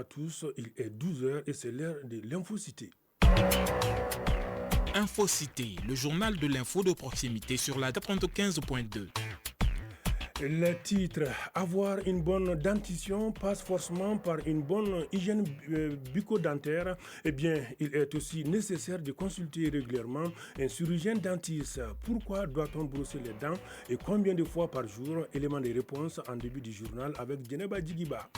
tous, il est 12 heures et c'est l'heure de l'Infocité. Infocité, le journal de l'info de proximité sur la 95.2. Le titre, avoir une bonne dentition passe forcément par une bonne hygiène bucco-dentaire. Eh bien, il est aussi nécessaire de consulter régulièrement un chirurgien dentiste. Pourquoi doit-on brosser les dents et combien de fois par jour? Élément de réponse en début du journal avec Djeneba Djigiba.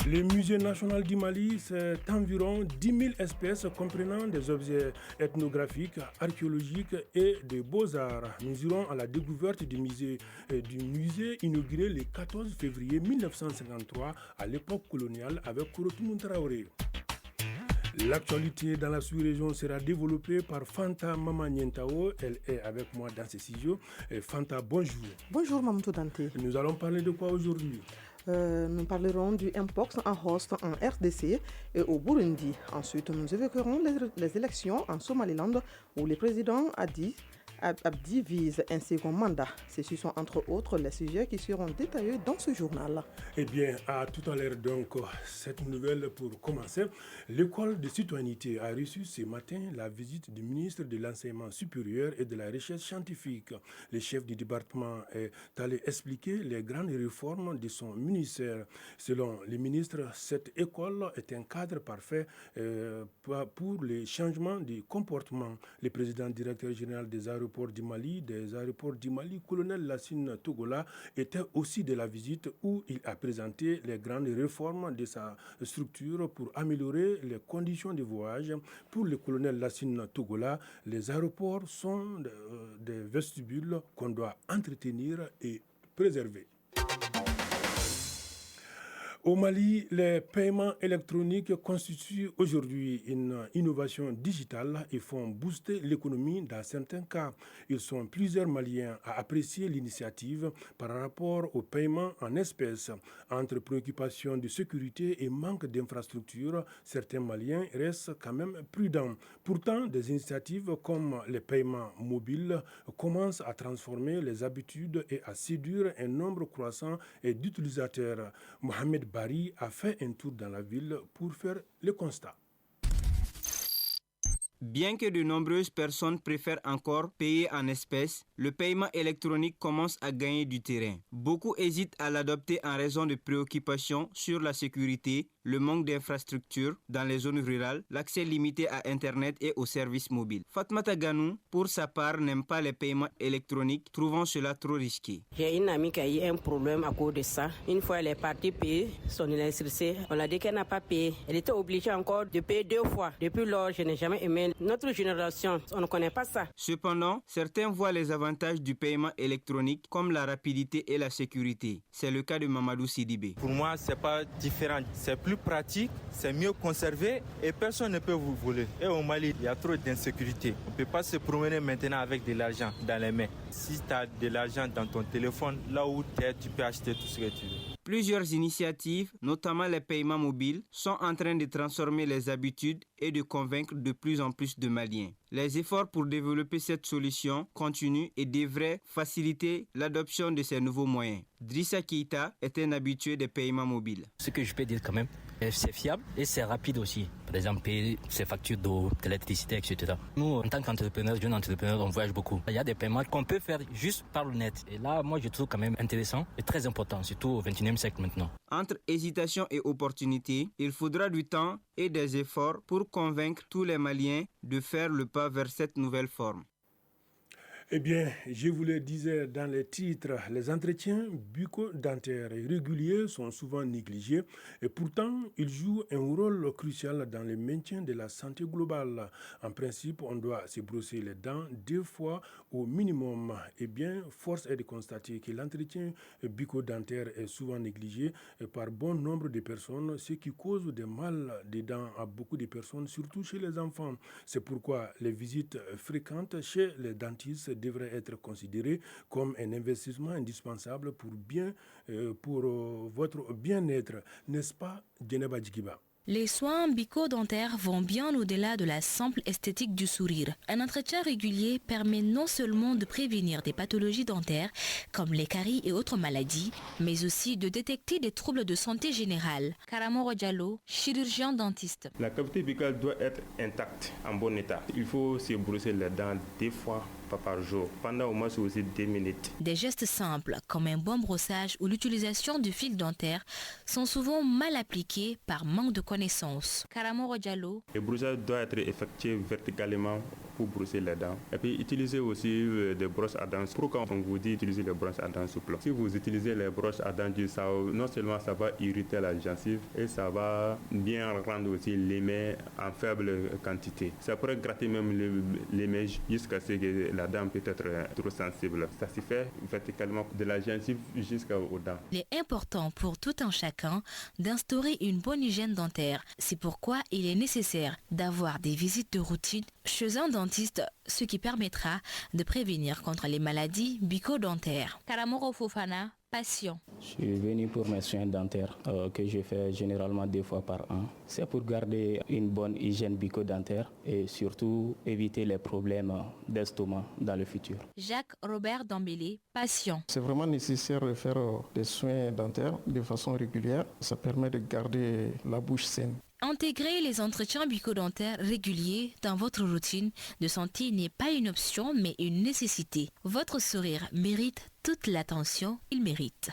Le musée national du Mali, c'est environ 10 000 espèces comprenant des objets ethnographiques, archéologiques et de beaux-arts. Nous irons à la découverte du musée inauguré le 14 février 1953 à l'époque coloniale avec Kouroutou Traoré. L'actualité dans la sous-région sera développée par Fanta Mamanientao. Elle est avec moi dans ce studio. Fanta, bonjour. Bonjour Mamadou Dante. Nous allons parler de quoi aujourd'hui? Nous parlerons du Mpox en host en RDC et au Burundi. Ensuite, nous évoquerons les élections en Somaliland où le président Abdi vise un second mandat. Ceci sont entre autres les sujets qui seront détaillés dans ce journal. Eh bien, à tout à l'heure donc, cette nouvelle pour commencer. L'école de citoyenneté a reçu ce matin la visite du ministre de l'Enseignement supérieur et de la Recherche scientifique. Le chef du département est allé expliquer les grandes réformes de son ministère. Selon le ministre, cette école est un cadre parfait pour les changements de comportement. Le président directeur général des aéroports du Mali, colonel Lassine Togola, était aussi de la visite où il a présenté les grandes réformes de sa structure pour améliorer les conditions de voyage. Pour le colonel Lassine Togola, les aéroports sont des vestibules qu'on doit entretenir et préserver. Au Mali, les paiements électroniques constituent aujourd'hui une innovation digitale et font booster l'économie dans certains cas. Ils sont plusieurs Maliens à apprécier l'initiative par rapport aux paiements en espèces. Entre préoccupations de sécurité et manque d'infrastructures, certains Maliens restent quand même prudents. Pourtant, des initiatives comme les paiements mobiles commencent à transformer les habitudes et à séduire un nombre croissant d'utilisateurs. Mohamed Bari a fait un tour dans la ville pour faire le constat. Bien que de nombreuses personnes préfèrent encore payer en espèces, le paiement électronique commence à gagner du terrain. Beaucoup hésitent à l'adopter en raison de préoccupations sur la sécurité, le manque d'infrastructures dans les zones rurales, l'accès limité à Internet et aux services mobiles. Fatmata Ganou, pour sa part, n'aime pas les paiements électroniques, trouvant cela trop risqué. J'ai une amie qui a eu un problème à cause de ça. Une fois, elle est partie payer son électricité. On a dit qu'elle n'a pas payé. Elle était obligée encore de payer 2 fois. Depuis lors, je n'ai jamais aimé. Notre génération, on ne connaît pas ça. Cependant, certains voient les avantages du paiement électronique comme la rapidité et la sécurité. C'est le cas de Mamadou Sidibé. Pour moi, c'est pas différent. C'est plus pratique, c'est mieux conservé et personne ne peut vous voler. Et au Mali, il y a trop d'insécurité. On ne peut pas se promener maintenant avec de l'argent dans les mains. Si tu as de l'argent dans ton téléphone, là où tu es, tu peux acheter tout ce que tu veux. Plusieurs initiatives, notamment les paiements mobiles, sont en train de transformer les habitudes et de convaincre de plus en plus de Maliens. Les efforts pour développer cette solution continuent et devraient faciliter l'adoption de ces nouveaux moyens. Drissa Keita est un habitué des paiements mobiles. Ce que je peux dire quand même, c'est fiable et c'est rapide aussi. Par exemple, payer ses factures d'eau, d'électricité, etc. Nous, en tant qu'entrepreneurs, jeunes entrepreneurs, on voyage beaucoup. Il y a des paiements qu'on peut faire juste par le net. Et là, moi, je trouve quand même intéressant et très important, surtout au XXIe siècle maintenant. Entre hésitation et opportunité, il faudra du temps et des efforts pour convaincre tous les Maliens de faire le pas vers cette nouvelle forme. Eh bien, je vous le disais dans les titres, les entretiens bucco-dentaires réguliers sont souvent négligés et pourtant, ils jouent un rôle crucial dans le maintien de la santé globale. En principe, on doit se brosser les dents 2 fois au minimum. Eh bien, force est de constater que l'entretien bucco-dentaire est souvent négligé par bon nombre de personnes, ce qui cause des mal des dents à beaucoup de personnes, surtout chez les enfants. C'est pourquoi les visites fréquentes chez les dentistes devrait être considéré comme un investissement indispensable pour votre bien-être, n'est-ce pas, Djeneba Djigiba? Les soins bucco-dentaires vont bien au-delà de la simple esthétique du sourire. Un entretien régulier permet non seulement de prévenir des pathologies dentaires comme les caries et autres maladies, mais aussi de détecter des troubles de santé générale. Karamoro Diallo, chirurgien dentiste. La cavité buccale doit être intacte, en bon état. Il faut se brosser les dents 2 fois par jour, pendant au moins aussi 2 minutes. Des gestes simples, comme un bon brossage ou l'utilisation du fil dentaire, sont souvent mal appliqués par manque de connaissances. Karamoro Diallo. Le brossage doit être effectué verticalement pour brosser les dents. Et puis utiliser aussi des brosses à dents. Pourquoi on vous dit utiliser les brosses à dents souples? Si vous utilisez les brosses à dents dures, non seulement ça va irriter la gencive, et ça va bien rendre aussi l'émai en faible quantité. Ça pourrait gratter même l'émai jusqu'à ce que la dent peut être trop sensible. Ça se fait verticalement de la gencive jusqu'aux dents. Il est important pour tout un chacun d'instaurer une bonne hygiène dentaire. C'est pourquoi il est nécessaire d'avoir des visites de routine chez un dentiste, ce qui permettra de prévenir contre les maladies bucco-dentaires. Karamoro Fofana, patient. Je suis venu pour mes soins dentaires que je fais généralement 2 fois par an. C'est pour garder une bonne hygiène bucco-dentaire et surtout éviter les problèmes d'estomac dans le futur. Jacques Robert Dambélé, patient. C'est vraiment nécessaire de faire des soins dentaires de façon régulière. Ça permet de garder la bouche saine. Intégrer les entretiens bucco-dentaires réguliers dans votre routine de santé n'est pas une option mais une nécessité. Votre sourire mérite toute l'attention qu'il mérite.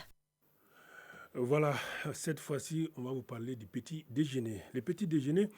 Voilà, cette fois-ci, on va vous parler du petit déjeuner. Le petit déjeuner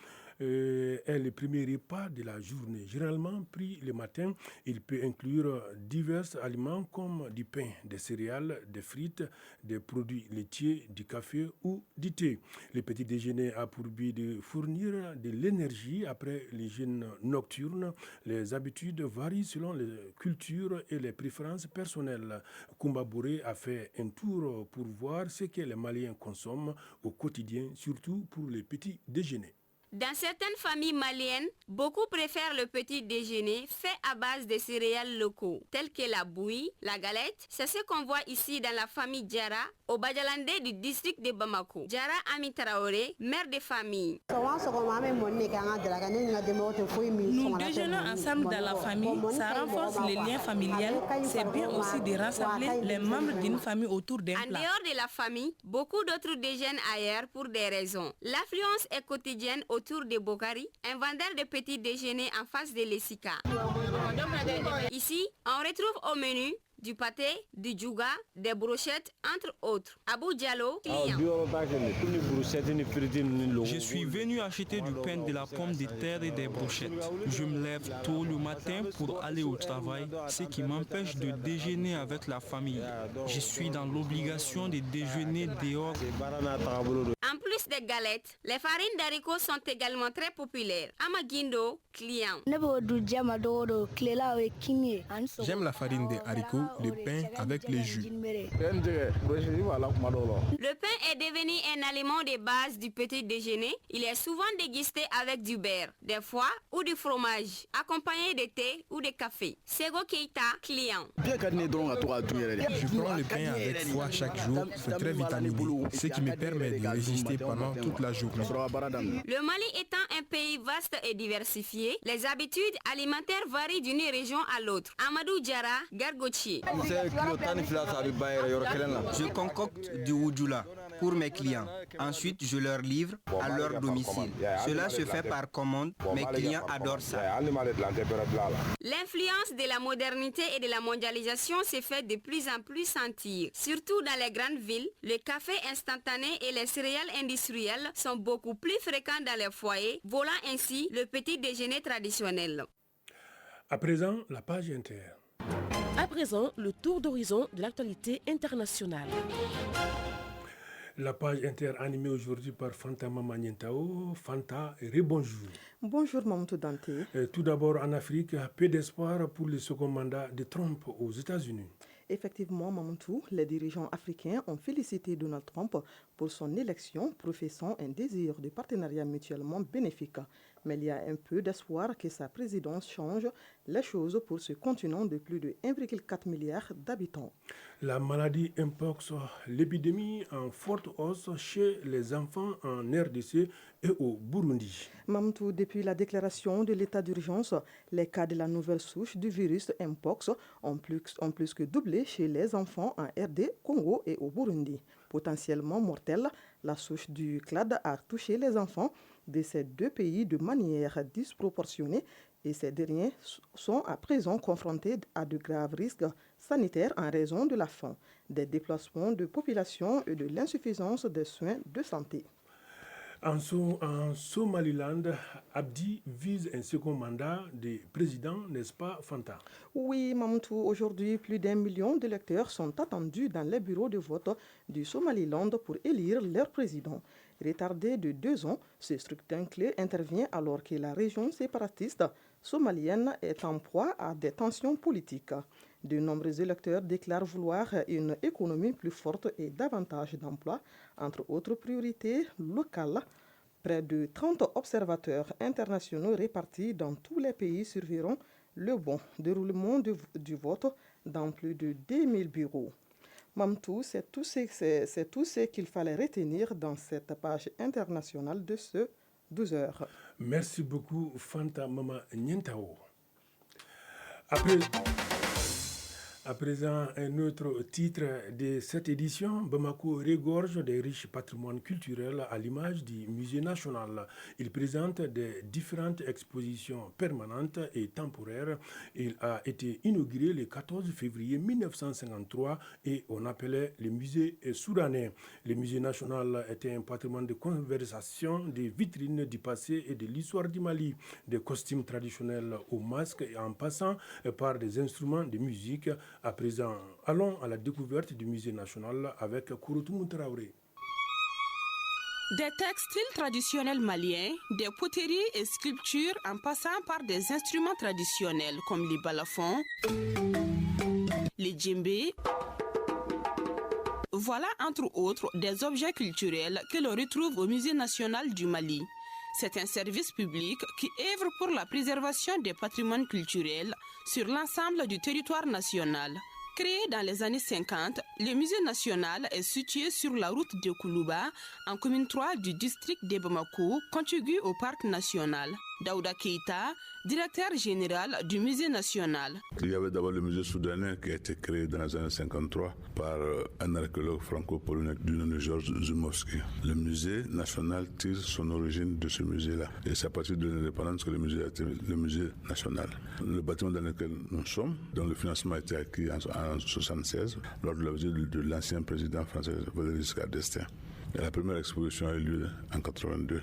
est le premier repas de la journée. Généralement pris le matin, il peut inclure divers aliments comme du pain, des céréales, des frites, des produits laitiers, du café ou du thé. Le petit déjeuner a pour but de fournir de l'énergie après l'hygiène nocturne. Les habitudes varient selon les cultures et les préférences personnelles. Koumba Boré a fait un tour pour voir ce que les Maliens consomment au quotidien, surtout pour les petits déjeuners. Dans certaines familles maliennes, beaucoup préfèrent le petit déjeuner fait à base de céréales locaux, tels que la bouillie, la galette. C'est ce qu'on voit ici dans la famille Diara, au Badialandé du district de Bamako. Diara Ami Traoré, mère de famille. Nous déjeunons ensemble dans la famille, ça renforce les liens familiales. C'est bien aussi de rassembler les membres d'une famille autour d'un plat. En dehors de la famille, beaucoup d'autres déjeunent ailleurs pour des raisons. L'affluence est quotidienne autour de Bokari, un vendeur de petits déjeuners en face de l'Essika. Ici, on retrouve au menu du pâté, du djouga, des brochettes, entre autres. Abou Diallo, client. Je suis venu acheter du pain, de la pomme de terre et des brochettes. Je me lève tôt le matin pour aller au travail, ce qui m'empêche de déjeuner avec la famille. Je suis dans l'obligation de déjeuner dehors. En plus des galettes, les farines d'haricots sont également très populaires. Amagindo, client. J'aime la farine des haricots, le pain avec les jus. Le pain est devenu un aliment de base du petit déjeuner. Il est souvent dégusté avec du beurre, des foies ou du fromage, accompagné de thé ou de café. Sego Keita, client. Je prends le pain avec foie chaque jour, c'est très vitaminé, ce qui me permet de résister pendant toute la journée. Le Mali étant un pays vaste et diversifié, les habitudes alimentaires varient d'une région à l'autre. Amadou Diara, Gargotier. Je concocte du wudjoula pour mes clients. Ensuite, je leur livre à leur domicile. Cela se fait par commande. Mes clients adorent ça. L'influence de la modernité et de la mondialisation se fait de plus en plus sentir. Surtout dans les grandes villes, le café instantané et les céréales industrielles sont beaucoup plus fréquents dans les foyers, volant ainsi le petit déjeuner traditionnel. À présent, la page inter. À présent, le tour d'horizon de l'actualité internationale. La page inter animée aujourd'hui par Fanta Mamanientao. Fanta, rebonjour. Bonjour Mamadou Dante. Tout d'abord en Afrique, peu d'espoir pour le second mandat de Trump aux États-Unis. Effectivement, Mamantou, les dirigeants africains ont félicité Donald Trump pour son élection, professant un désir de partenariat mutuellement bénéfique. Mais il y a un peu d'espoir que sa présidence change les choses pour ce continent de plus de 1,4 milliard d'habitants. La maladie Mpox, l'épidémie en forte hausse chez les enfants en RDC et au Burundi. Mamtou, depuis la déclaration de l'état d'urgence, les cas de la nouvelle souche du virus Mpox ont plus que doublé chez les enfants en RD, Congo et au Burundi. Potentiellement mortelle, la souche du clade a touché les enfants de ces deux pays de manière disproportionnée et ces derniers sont à présent confrontés à de graves risques sanitaires en raison de la faim, des déplacements de population et de l'insuffisance des soins de santé. En Somaliland, Abdi vise un second mandat de président, n'est-ce pas, Fanta? Oui, Mamtou, aujourd'hui, plus d'1 million d'électeurs sont attendus dans les bureaux de vote du Somaliland pour élire leur président. Retardé de 2 ans, ce scrutin clé intervient alors que la région séparatiste somalienne est en proie à des tensions politiques. De nombreux électeurs déclarent vouloir une économie plus forte et davantage d'emplois, entre autres priorités locales. Près de 30 observateurs internationaux répartis dans tous les pays surveilleront le bon déroulement du vote dans plus de 10 000 bureaux. Mamtou, c'est tout ce qu'il fallait retenir dans cette page internationale de ce 12 heures. Merci beaucoup, Fanta Mama Nyentao. À présent, un autre titre de cette édition, Bamako regorge des riches patrimoines culturels à l'image du Musée national. Il présente des différentes expositions permanentes et temporaires. Il a été inauguré le 14 février 1953 et on appelait le musée soudanais. Le Musée national était un patrimoine de conversation, des vitrines du passé et de l'histoire du Mali, des costumes traditionnels aux masques et en passant par des instruments de musique. À présent, allons à la découverte du musée national avec Kouroutou Traoré. Des textiles traditionnels maliens, des poteries et sculptures en passant par des instruments traditionnels comme les balafons, les djembés. Voilà entre autres des objets culturels que l'on retrouve au Musée national du Mali. C'est un service public qui œuvre pour la préservation des patrimoines culturels sur l'ensemble du territoire national. Créé dans les années 50, le musée national est situé sur la route de Koulouba, en commune 3 du district de Bamako, contigu au parc national. Daouda Keita, directeur général du musée national. Il y avait d'abord le musée soudanais qui a été créé dans les années 53 par un archéologue franco-polonais du nom de Georges Zumowski. Le musée national tire son origine de ce musée-là. Et c'est à partir de l'indépendance que le musée a été le musée national. Le bâtiment dans lequel nous sommes, dont le financement a été acquis en 1976, lors de la visite de l'ancien président français Valéry Giscard d'Estaing. Et la première exposition a eu lieu en 1982.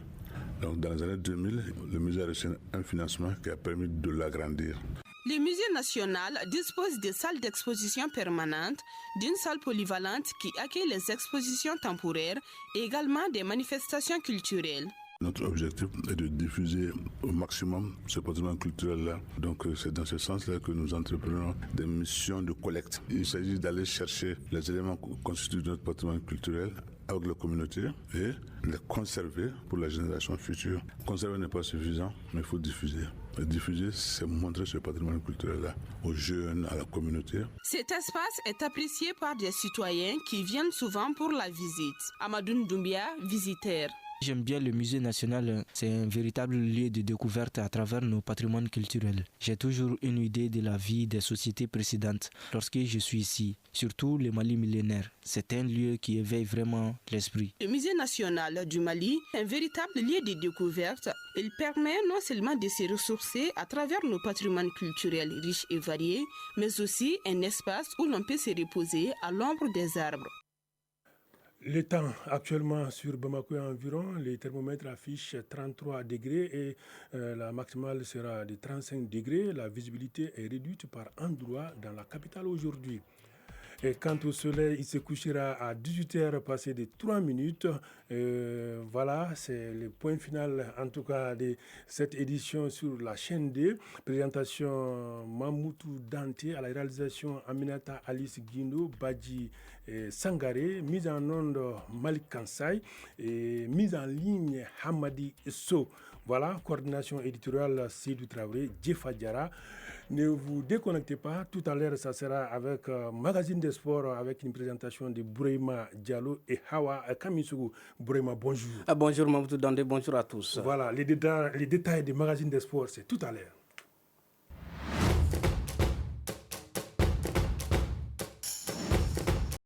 Donc dans les années 2000, le musée a reçu un financement qui a permis de l'agrandir. Le musée national dispose de salles d'exposition permanentes, d'une salle polyvalente qui accueille les expositions temporaires et également des manifestations culturelles. Notre objectif est de diffuser au maximum ce patrimoine culturel-là. Donc c'est dans ce sens-là que nous entreprenons des missions de collecte. Il s'agit d'aller chercher les éléments constitutifs de notre patrimoine culturel avec la communauté et les conserver pour la génération future. Conserver n'est pas suffisant, mais il faut diffuser. Et diffuser, c'est montrer ce patrimoine culturel-là aux jeunes, à la communauté. Cet espace est apprécié par des citoyens qui viennent souvent pour la visite. Amadou Doumbia, visiteur. J'aime bien le musée national, c'est un véritable lieu de découverte à travers nos patrimoines culturels. J'ai toujours une idée de la vie des sociétés précédentes lorsque je suis ici, surtout le Mali millénaire. C'est un lieu qui éveille vraiment l'esprit. Le musée national du Mali est un véritable lieu de découverte. Il permet non seulement de se ressourcer à travers nos patrimoines culturels riches et variés, mais aussi un espace où l'on peut se reposer à l'ombre des arbres. Le temps actuellement sur Bamako et environ, les thermomètres affichent 33 degrés et la maximale sera de 35 degrés. La visibilité est réduite par endroits dans la capitale aujourd'hui. Et quant au soleil, il se couchera à 18h passé de 3 minutes. Voilà, c'est le point final en tout cas de cette édition sur la chaîne D. Présentation Mamoutou Dante, à la réalisation Aminata Alice Guindo, Badji Sangaré, mise en onde Malik Kansai et mise en ligne Hamadi So. Voilà, coordination éditoriale Seydou Traoré, Djefa Diara. Ne vous déconnectez pas, tout à l'heure ça sera avec Magazine des Sports avec une présentation de Bourema Diallo et Hawa Kamissougou. Bourema, bonjour. Bonjour Mamoudou Dandé, bonjour à tous. Voilà, les détails du Magazine des Sports, c'est tout à l'heure.